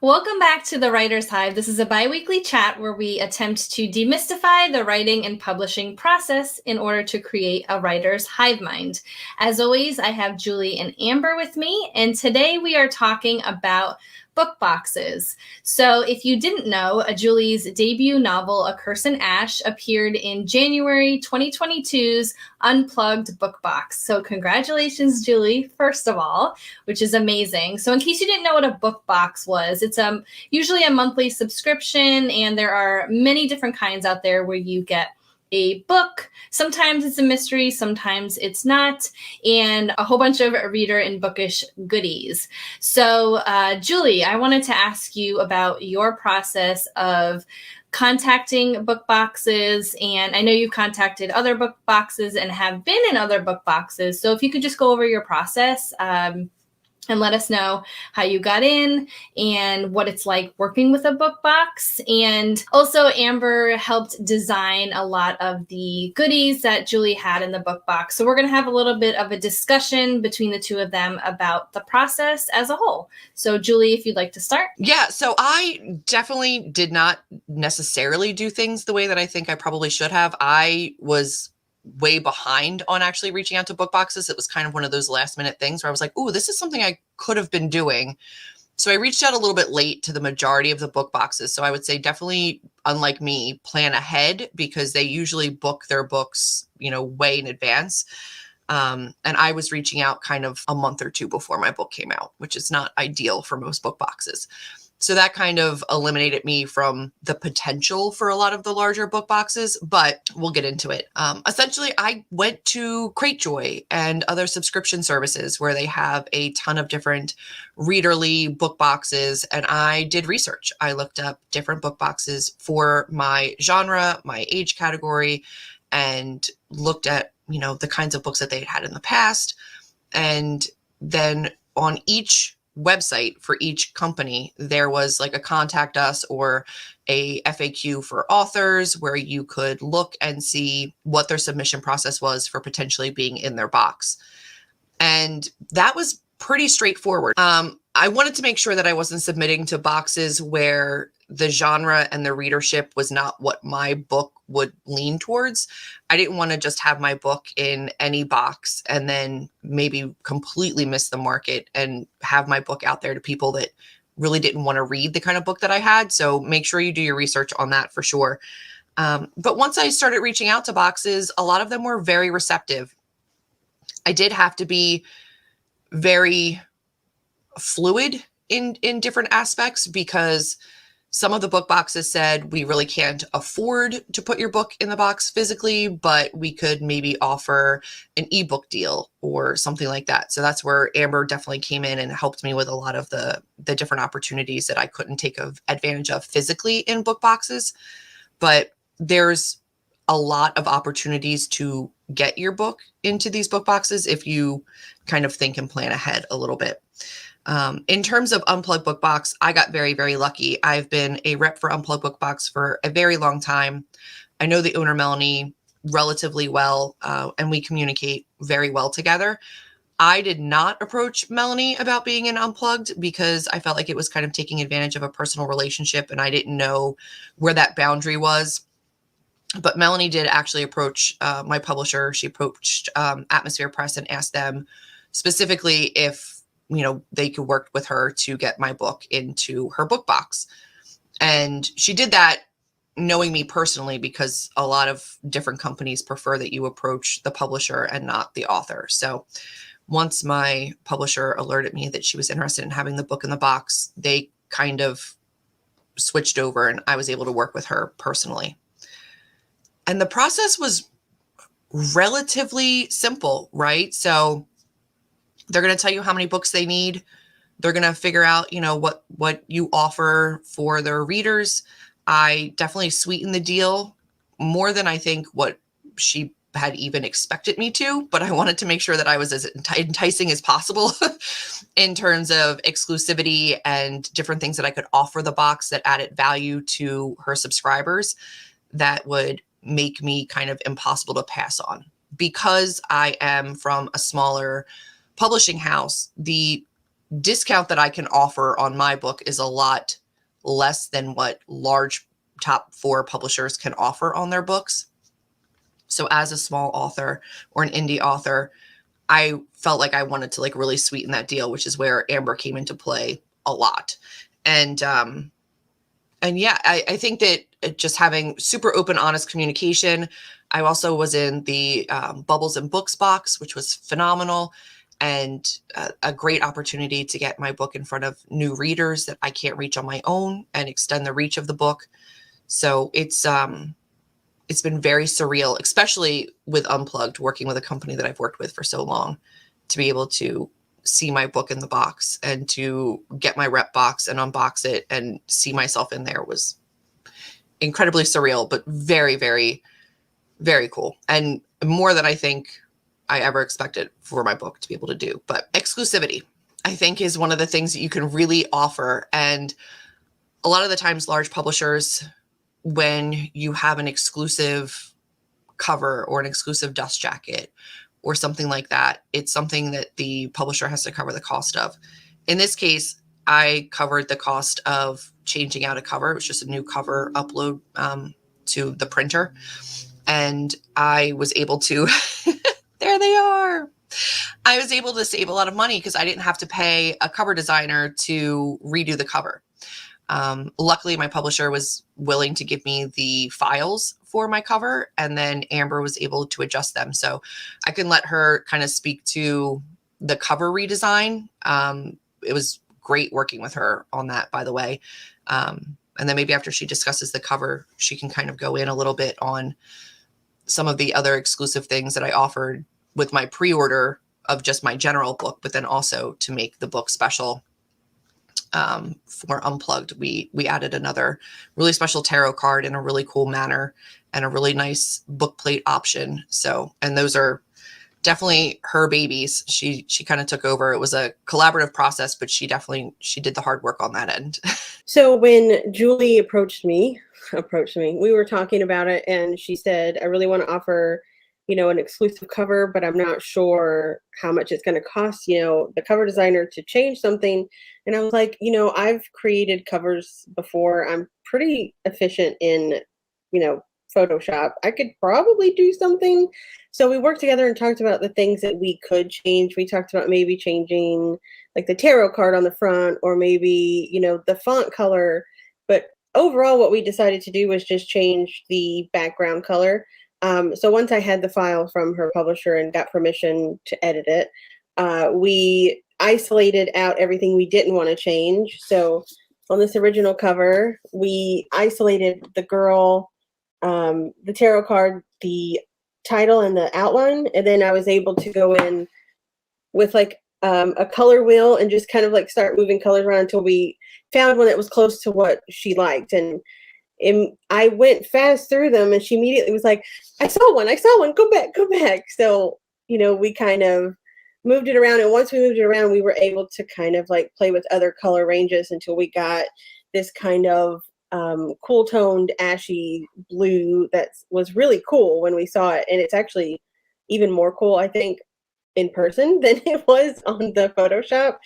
Welcome back to the Writer's Hive. This is a bi-weekly chat where we attempt to demystify the writing and publishing process in order to create a writer's hive mind. As always, I have Julie and Amber with me, and today we are talking about book boxes. So if you didn't know, Julie's debut novel, A Curse in Ash, appeared in January 2022's Unplugged book box. So congratulations, Julie, first of all, which is amazing. So in case you didn't know what a book box was, it's usually a monthly subscription, and there are many different kinds out there where you get a book. Sometimes it's a mystery, sometimes it's not, and a whole bunch of reader and bookish goodies. So, Julie, I wanted to ask you about your process of contacting book boxes, and I know you've contacted other book boxes and have been in other book boxes. So if you could just go over your process, and let us know how you got in and what it's like working with a book box. And also, Amber helped design a lot of the goodies that Julie had in the book box. So we're going to have a little bit of a discussion between the two of them about the process as a whole. So Julie, if you'd like to start. Yeah, so I definitely did not necessarily do things the way that I think I probably should have. I was way behind on actually reaching out to book boxes. It was kind of one of those last minute things where I was like, oh, this is something I could have been doing. So I reached out a little bit late to the majority of the book boxes. So I would say definitely, unlike me, plan ahead, because they usually book their books, way in advance. And I was reaching out kind of a month or two before my book came out, which is not ideal for most book boxes. So that kind of eliminated me from the potential for a lot of the larger book boxes, but we'll get into it. Essentially, I went to Cratejoy and other subscription services where they have a ton of different readerly book boxes, and I did research. I looked up different book boxes for my genre, my age category, and looked at, the kinds of books that they had in the past. And then on each website for each company, there was like a contact us or a FAQ for authors where you could look and see what their submission process was for potentially being in their box. And that was pretty straightforward. I wanted to make sure that I wasn't submitting to boxes where the genre and the readership was not what my book would lean towards. I didn't want to just have my book in any box and then maybe completely miss the market and have my book out there to people that really didn't want to read the kind of book that I had. So make sure you do your research on that for sure. But once I started reaching out to boxes, a lot of them were very receptive. I did have to be very fluid in different aspects, because some of the book boxes said, we really can't afford to put your book in the box physically, but we could maybe offer an ebook deal or something like that. So that's where Amber definitely came in and helped me with a lot of the different opportunities that I couldn't take advantage of physically in book boxes. But there's a lot of opportunities to get your book into these book boxes if you kind of think and plan ahead a little bit. In terms of Unplugged Book Box, I got very, very lucky. I've been a rep for Unplugged Book Box for a very long time. I know the owner, Melanie, relatively well, and we communicate very well together. I did not approach Melanie about being in Unplugged because I felt like it was kind of taking advantage of a personal relationship, and I didn't know where that boundary was. But Melanie did actually approach my publisher. She approached Atmosphere Press and asked them specifically if they could work with her to get my book into her book box. And she did that knowing me personally, because a lot of different companies prefer that you approach the publisher and not the author. So once my publisher alerted me that she was interested in having the book in the box, they kind of switched over and I was able to work with her personally. And the process was relatively simple, right? So they're going to tell you how many books they need. They're going to figure out, what you offer for their readers. I definitely sweetened the deal more than I think what she had even expected me to, but I wanted to make sure that I was as enticing as possible in terms of exclusivity and different things that I could offer the box that added value to her subscribers that would make me kind of impossible to pass on. Because I am from a smaller publishing house, the discount that I can offer on my book is a lot less than what large top 4 publishers can offer on their books. So as a small author or an indie author, I felt like I wanted to like really sweeten that deal, which is where Amber came into play a lot. And yeah, I think that just having super open, honest communication. I also was in the Bubbles and Books box, which was phenomenal, and a great opportunity to get my book in front of new readers that I can't reach on my own and extend the reach of the book. So it's been very surreal, especially with Unplugged, working with a company that I've worked with for so long, to be able to see my book in the box and to get my rep box and unbox it and see myself in there was incredibly surreal, but very, very, very cool. And more than I think I ever expected for my book to be able to do. But exclusivity, I think, is one of the things that you can really offer. And a lot of the times large publishers, when you have an exclusive cover or an exclusive dust jacket or something like that, it's something that the publisher has to cover the cost of. In this case, I covered the cost of changing out a cover. It was just a new cover upload to the printer. And I was able to, there they are. I was able to save a lot of money because I didn't have to pay a cover designer to redo the cover. Luckily, my publisher was willing to give me the files for my cover, and then Amber was able to adjust them. So I can let her kind of speak to the cover redesign. It was great working with her on that, by the way. And then maybe after she discusses the cover, she can kind of go in a little bit on some of the other exclusive things that I offered with my pre-order of just my general book, but then also to make the book special. For Unplugged, we added another really special tarot card in a really cool manner and a really nice book plate option. So, and those are definitely her babies. She kind of took over. It was a collaborative process, but she did the hard work on that end. So when Julie approached me, we were talking about it, and she said, I really want to offer, an exclusive cover, but I'm not sure how much it's going to cost, the cover designer to change something. And I was like, I've created covers before. I'm pretty efficient in, Photoshop. I could probably do something. So we worked together and talked about the things that we could change. We talked about maybe changing like the tarot card on the front, or maybe, the font color. But overall, what we decided to do was just change the background color. So once I had the file from her publisher and got permission to edit it, we isolated out everything we didn't want to change. So on this original cover, we isolated the girl, the tarot card, the title, and the outline. And then I was able to go in with like a color wheel and just kind of like start moving colors around until we found one that was close to what she liked. And I went fast through them, and she immediately was like, I saw one, go back. So, we kind of moved it around. And once we moved it around, we were able to kind of like play with other color ranges until we got this kind of cool toned ashy blue that was really cool when we saw it. And it's actually even more cool, I think, in person than it was on the Photoshop.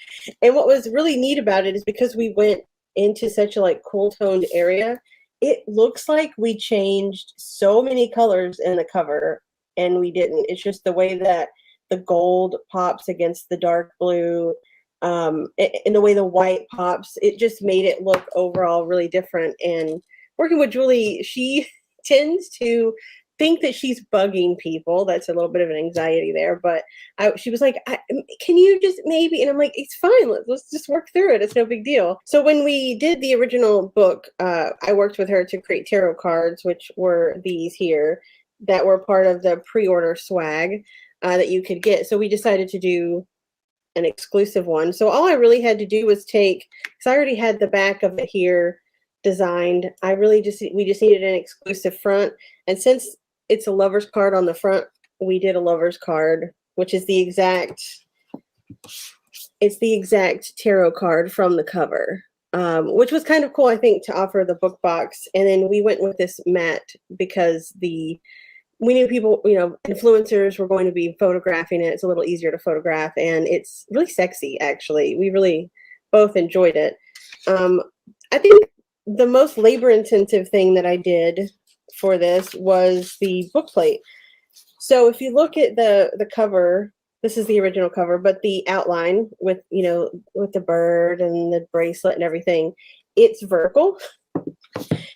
And what was really neat about it is because we went into such a like cool toned area, it looks like we changed so many colors in the cover, and we didn't. It's just the way that the gold pops against the dark blue, and the way the white pops, it just made it look overall really different. And working with Julie, she tends to think that she's bugging people. That's a little bit of an anxiety there, but she was like, can you just maybe, and I'm like, it's fine, let's just work through it, it's no big deal. So when we did the original book, I worked with her to create tarot cards, which were these here, that were part of the pre-order swag that you could get. So we decided to do an exclusive one. So all I really had to do was take, because I already had the back of it here designed, we just needed an exclusive front. And since it's a lover's card on the front, we did a lover's card, which is the exact tarot card from the cover, which was kind of cool, I think, to offer the book box. And then we went with this matte because the we knew people, influencers were going to be photographing it. It's a little easier to photograph, and it's really sexy, actually. We really both enjoyed it. I think the most labor-intensive thing that I did for this was the book plate. So if you look at the cover, this is the original cover, but the outline with the bird and the bracelet and everything, it's vertical.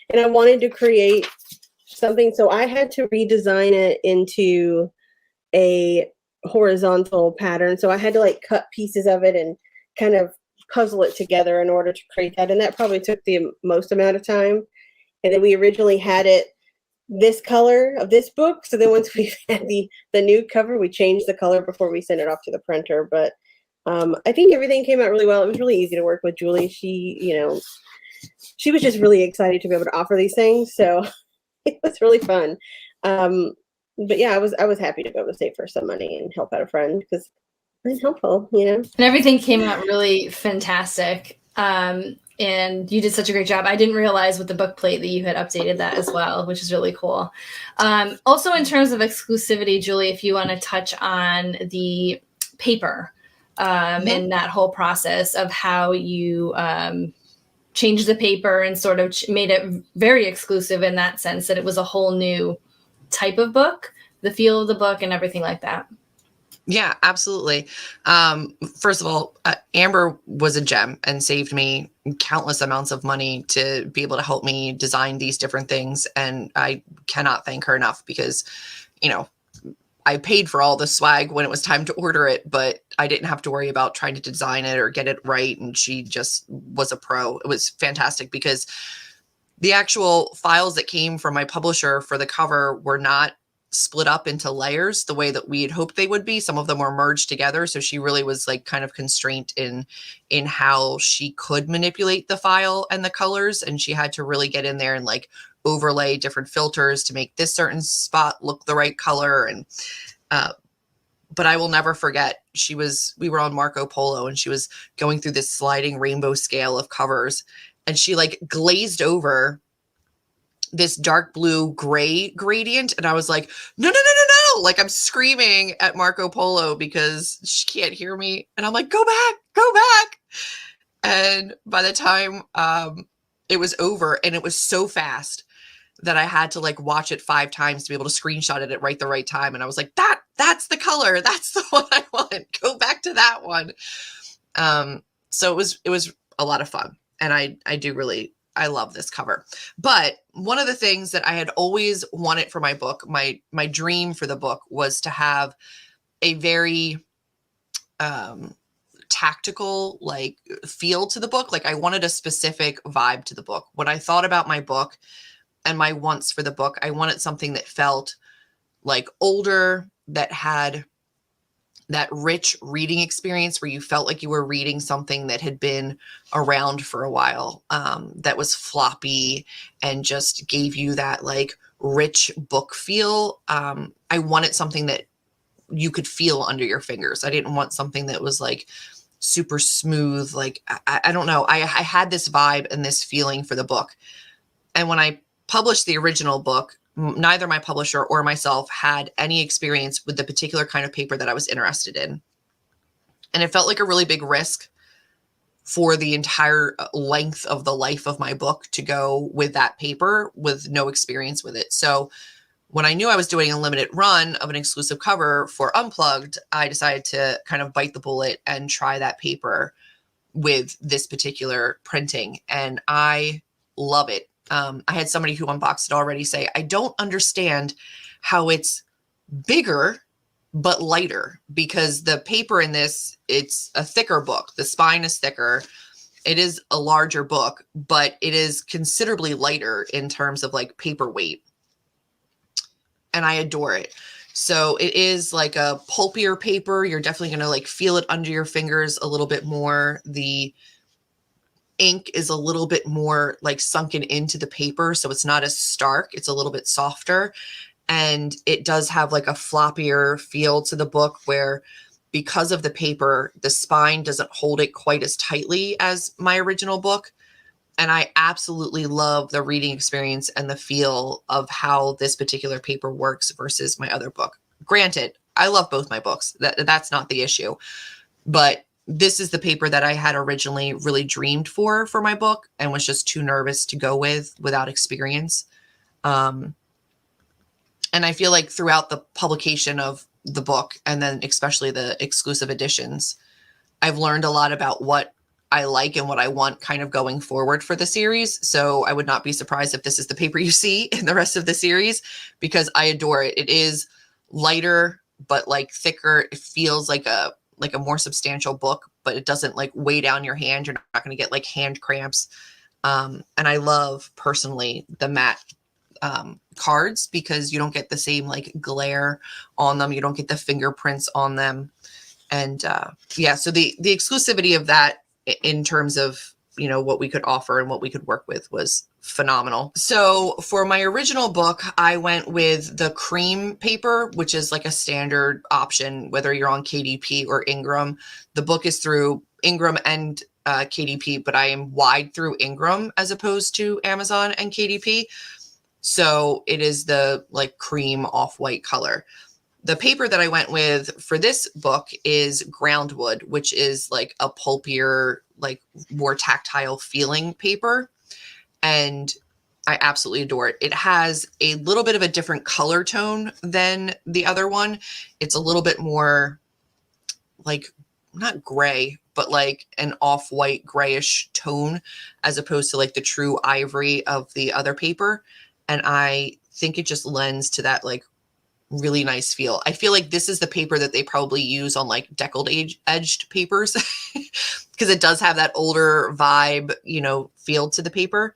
And I wanted to create something, so I had to redesign it into a horizontal pattern. So I had to like cut pieces of it and kind of puzzle it together in order to create that. And that probably took the most amount of time. And then we originally had it this color of this book. So then once we had the new cover, we changed the color before we sent it off to the printer. But I think everything came out really well. It was really easy to work with Julie. She was just really excited to be able to offer these things. So it was really fun. But yeah, I was happy to be able to save her some money and help out a friend because it's helpful, And everything came out really fantastic. And you did such a great job. I didn't realize with the book plate that you had updated that as well, which is really cool. Also, in terms of exclusivity, Julie, if you want to touch on the paper and that whole process of how you changed the paper and sort of made it very exclusive in that sense that it was a whole new type of book, the feel of the book and everything like that. Yeah, absolutely. First of all, Amber was a gem and saved me countless amounts of money to be able to help me design these different things. And I cannot thank her enough because, I paid for all the swag when it was time to order it, but I didn't have to worry about trying to design it or get it right. And she just was a pro. It was fantastic because the actual files that came from my publisher for the cover were not split up into layers the way that we had hoped they would be. Some of them were merged together. So she really was like kind of constrained in how she could manipulate the file and the colors. And she had to really get in there and like overlay different filters to make this certain spot look the right color. And, but I will never forget, we were on Marco Polo and she was going through this sliding rainbow scale of covers and she like glazed over this dark blue gray gradient. And I was like, no. Like I'm screaming at Marco Polo because she can't hear me. And I'm like, go back. And by the time it was over and it was so fast that I had to like watch it 5 times to be able to screenshot it at the right time. And I was like, that's the color. That's the one I want. Go back to that one. So it was a lot of fun. And I love this cover. But one of the things that I had always wanted for my book, my dream for the book was to have a very tactical like feel to the book. Like I wanted a specific vibe to the book. When I thought about my book and my wants for the book, I wanted something that felt like older, that had that rich reading experience where you felt like you were reading something that had been around for a while, that was floppy and just gave you that like rich book feel. I wanted something that you could feel under your fingers. I didn't want something that was like super smooth. Like, I don't know. I had this vibe and this feeling for the book. And when I published the original book, neither my publisher or myself had any experience with the particular kind of paper that I was interested in. And it felt like a really big risk for the entire length of the life of my book to go with that paper with no experience with it. So when I knew I was doing a limited run of an exclusive cover for Unplugged, I decided to kind of bite the bullet and try that paper with this particular printing. And I love it. I had somebody who unboxed it already say, I don't understand how it's bigger, but lighter, because the paper in this, it's a thicker book. The spine is thicker. It is a larger book, but it is considerably lighter in terms of like paper weight. And I adore it. So it is like a pulpier paper. You're definitely going to like feel it under your fingers a little bit more. The ink is a little bit more like sunken into the paper. So it's not as stark. It's a little bit softer. And it does have like a floppier feel to the book where, because of the paper, the spine doesn't hold it quite as tightly as my original book. And I absolutely love the reading experience and the feel of how this particular paper works versus my other book. Granted, I love both my books. That's not the issue. But this is the paper that I had originally really dreamed for my book and was just too nervous to go with without experience. And I feel like throughout the publication of the book, and then especially the exclusive editions, I've learned a lot about what I like and what I want kind of going forward for the series. So I would not be surprised if this is the paper you see in the rest of the series, because I adore it. It is lighter, but like thicker. It feels like a more substantial book, but it doesn't like weigh down your hand. You're not going to get like hand cramps. And I love personally the matte cards, because you don't get the same like glare on them. You don't get the fingerprints on them. And yeah, so the exclusivity of that in terms of, you know, what we could offer and what we could work with was phenomenal. So for my original book, I went with the cream paper, which is like a standard option, whether you're on KDP or Ingram. The book is through Ingram and KDP, but I am wide through Ingram as opposed to Amazon and KDP. So it is the like cream off-white color. The paper that I went with for this book is Groundwood, which is like a pulpier, like more tactile feeling paper. And I absolutely adore it. It has a little bit of a different color tone than the other one. It's a little bit more like, not gray, but like an off-white grayish tone, as opposed to like the true ivory of the other paper. And I think it just lends to that like really nice feel. I feel like this is the paper that they probably use on like deckled edged papers, because it does have that older vibe, you know, feel to the paper.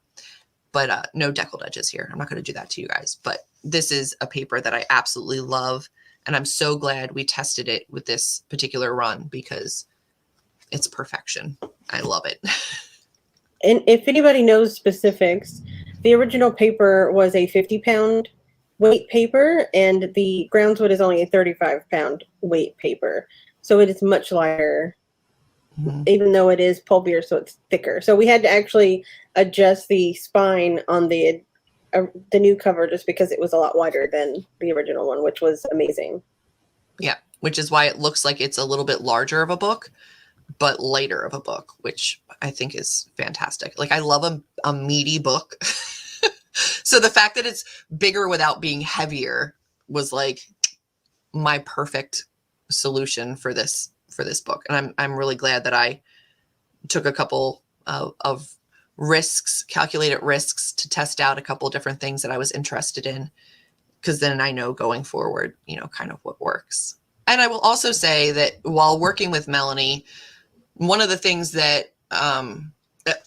But no deckled edges here. I'm not going to do that to you guys. But this is a paper that I absolutely love. And I'm so glad we tested it with this particular run, because it's perfection. I love it. And if anybody knows specifics, the original paper was a 50-pound weight paper, and the Groundswood is only a 35-pound weight paper. So it is much lighter, even though it is pulpier, so it's thicker. So we had to actually adjust the spine on the new cover just because it was a lot wider than the original one, which was amazing. Yeah, which is why it looks like it's a little bit larger of a book, but lighter of a book, which I think is fantastic. Like, I love a meaty book. So the fact that it's bigger without being heavier was like my perfect solution for this book. And I'm really glad that I took a couple of risks, calculated risks, to test out a couple of different things that I was interested in, because then I know going forward, you know, kind of what works. And I will also say that while working with Melanie, one of the things that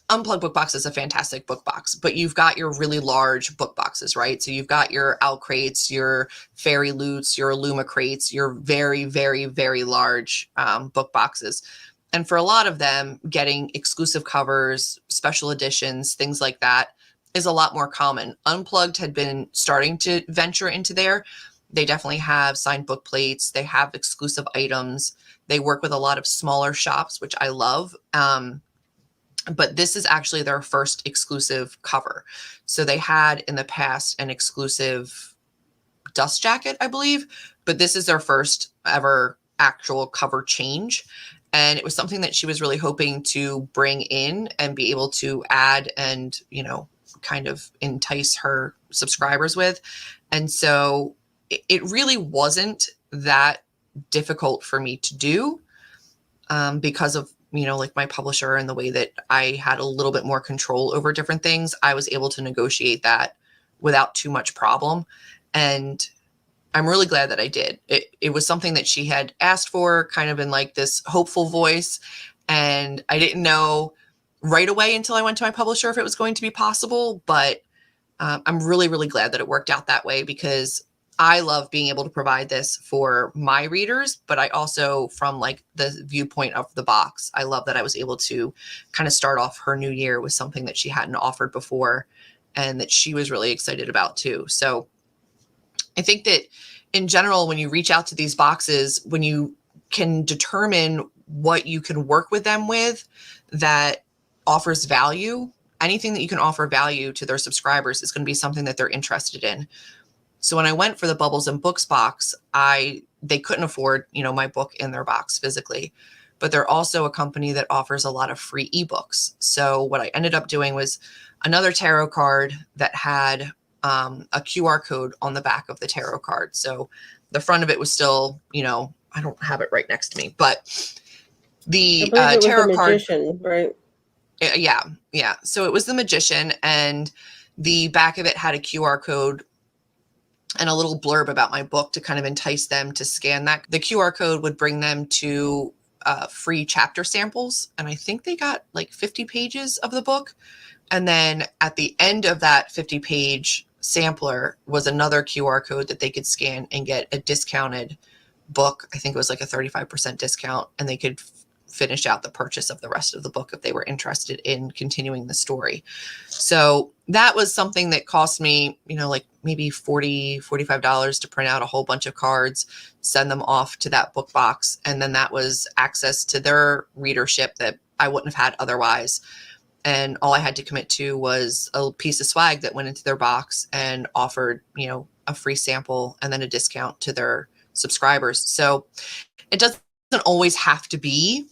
Unplugged Book Box is a fantastic book box, but you've got your really large book boxes, right? So you've got your Owl crates, your Fairy Loots, your Illuma crates, your very, very, very large book boxes. And for a lot of them, getting exclusive covers, special editions, things like that is a lot more common. Unplugged had been starting to venture into there. They definitely have signed book plates. They have exclusive items. They work with a lot of smaller shops, which I love. But this is actually their first exclusive cover. So they had in the past an exclusive dust jacket, I believe, but this is their first ever actual cover change. And it was something that she was really hoping to bring in and be able to add and, you know, kind of entice her subscribers with. And so it really wasn't that difficult for me to do because of, you know, like my publisher and the way that I had a little bit more control over different things. I was able to negotiate that without too much problem. And I'm really glad that I did. It was something that she had asked for, kind of in like this hopeful voice. And I didn't know right away until I went to my publisher if it was going to be possible. But I'm really, really glad that it worked out that way, because I love being able to provide this for my readers, but I also, from like the viewpoint of the box, I love that I was able to kind of start off her new year with something that she hadn't offered before and that she was really excited about too. So I think that in general, when you reach out to these boxes, when you can determine what you can work with them with that offers value anything that you can offer value to their subscribers is going to be something that they're interested in. So when I went for the Bubbles and Books box, they couldn't afford, my book in their box physically, but they're also a company that offers a lot of free ebooks. So what I ended up doing was another tarot card that had a QR code on the back of the tarot card. So the front of it was still, I don't have it right next to me, but the I believe it was tarot the card, Magician, right? yeah. So it was the Magician, and the back of it had a QR code and a little blurb about my book to kind of entice them to scan that. The QR code would bring them to free chapter samples. And I think they got like 50 pages of the book. And then at the end of that 50-page sampler was another QR code that they could scan and get a discounted book. I think it was like a 35% discount, and they could finish out the purchase of the rest of the book if they were interested in continuing the story. So that was something that cost me, like maybe $40, $45 to print out a whole bunch of cards, send them off to that book box. And then that was access to their readership that I wouldn't have had otherwise. And all I had to commit to was a piece of swag that went into their box and offered, a free sample and then a discount to their subscribers. So it doesn't always have to be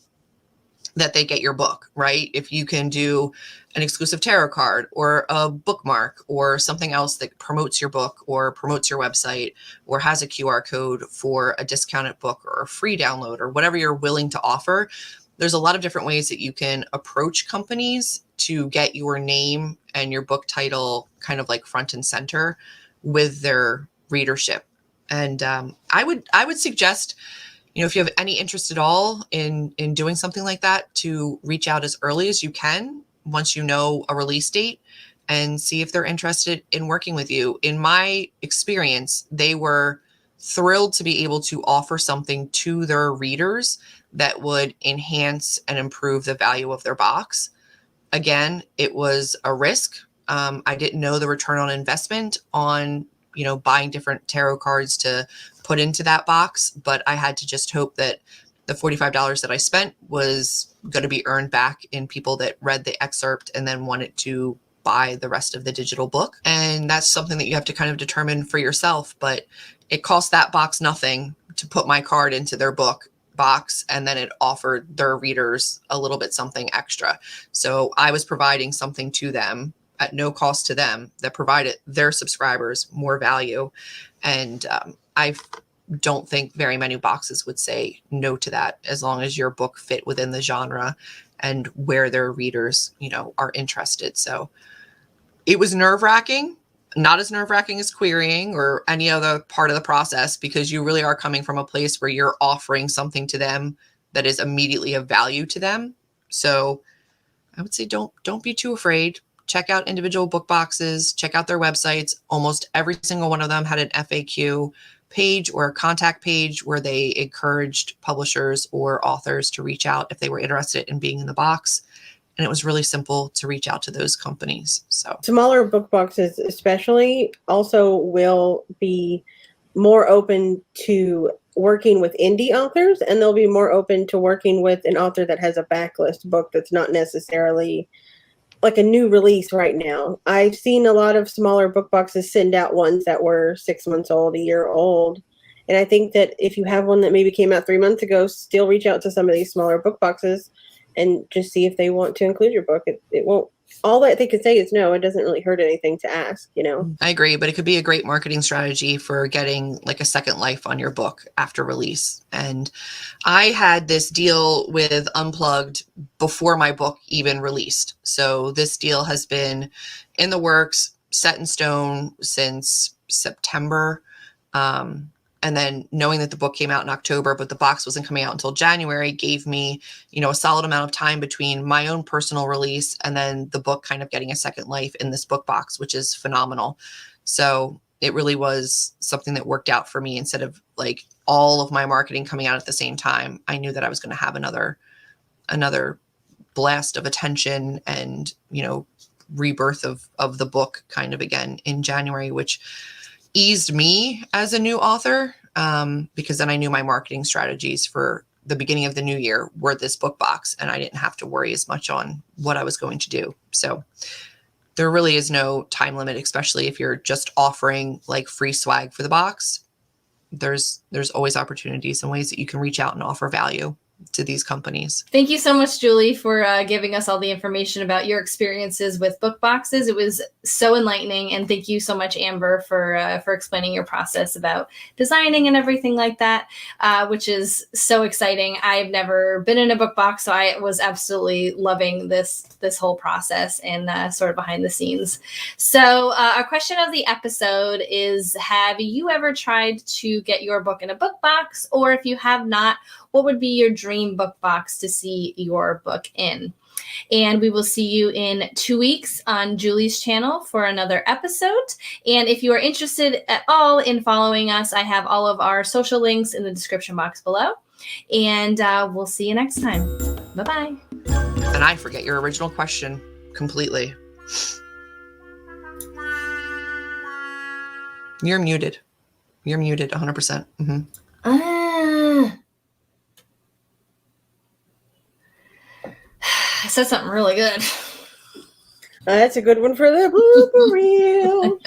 that they get your book, right? If you can do an exclusive tarot card or a bookmark or something else that promotes your book or promotes your website or has a QR code for a discounted book or a free download or whatever you're willing to offer, there's a lot of different ways that you can approach companies to get your name and your book title kind of like front and center with their readership. And I would suggest, if you have any interest at all in doing something like that, to reach out as early as you can once you know a release date and see if they're interested in working with you. In my experience, they were thrilled to be able to offer something to their readers that would enhance and improve the value of their box. Again, it was a risk. I didn't know the return on investment on, buying different tarot cards to put into that box, but I had to just hope that the $45 that I spent was going to be earned back in people that read the excerpt and then wanted to buy the rest of the digital book. And that's something that you have to kind of determine for yourself, but it cost that box nothing to put my card into their book box, and then it offered their readers a little bit something extra. So I was providing something to them at no cost to them that provided their subscribers more value. And I don't think very many boxes would say no to that, as long as your book fit within the genre and where their readers, are interested. So it was nerve-wracking, not as nerve-wracking as querying or any other part of the process, because you really are coming from a place where you're offering something to them that is immediately of value to them. So I would say don't be too afraid. Check out individual book boxes, check out their websites. Almost every single one of them had an FAQ page or a contact page where they encouraged publishers or authors to reach out if they were interested in being in the box. And it was really simple to reach out to those companies. So smaller book boxes especially also will be more open to working with indie authors, and they'll be more open to working with an author that has a backlist book that's not necessarily like a new release right now. I've seen a lot of smaller book boxes send out ones that were 6 months old, a year old. And I think that if you have one that maybe came out 3 months ago, still reach out to some of these smaller book boxes and just see if they want to include your book. It won't, all that they could say is no. It doesn't really hurt anything to ask, I agree, but it could be a great marketing strategy for getting like a second life on your book after release. And I had this deal with Unplugged before my book even released. So this deal has been in the works, set in stone since September. And then knowing that the book came out in October, but the box wasn't coming out until January, gave me, a solid amount of time between my own personal release and then the book kind of getting a second life in this book box, which is phenomenal. So it really was something that worked out for me. Instead of like all of my marketing coming out at the same time, I knew that I was going to have another blast of attention and, rebirth of the book kind of again in January, which eased me as a new author, because then I knew my marketing strategies for the beginning of the new year were this book box, and I didn't have to worry as much on what I was going to do. So there really is no time limit, especially if you're just offering like free swag for the box. There's always opportunities and ways that you can reach out and offer value to these companies. Thank you so much, Julie, for giving us all the information about your experiences with book boxes. It was so enlightening, and thank you so much, Amber, for explaining your process about designing and everything like that, which is so exciting. I've never been in a book box, so I was absolutely loving this whole process and sort of behind the scenes. So our question of the episode is, have you ever tried to get your book in a book box? Or if you have not, what would be your dream book box to see your book in? And we will see you in 2 weeks on Julie's channel for another episode. And if you are interested at all in following us, I have all of our social links in the description box below. And we'll see you next time. Bye-bye. And I forget your original question completely. You're muted. You're muted 100%. I said something really good. That's a good one for the blooper reel.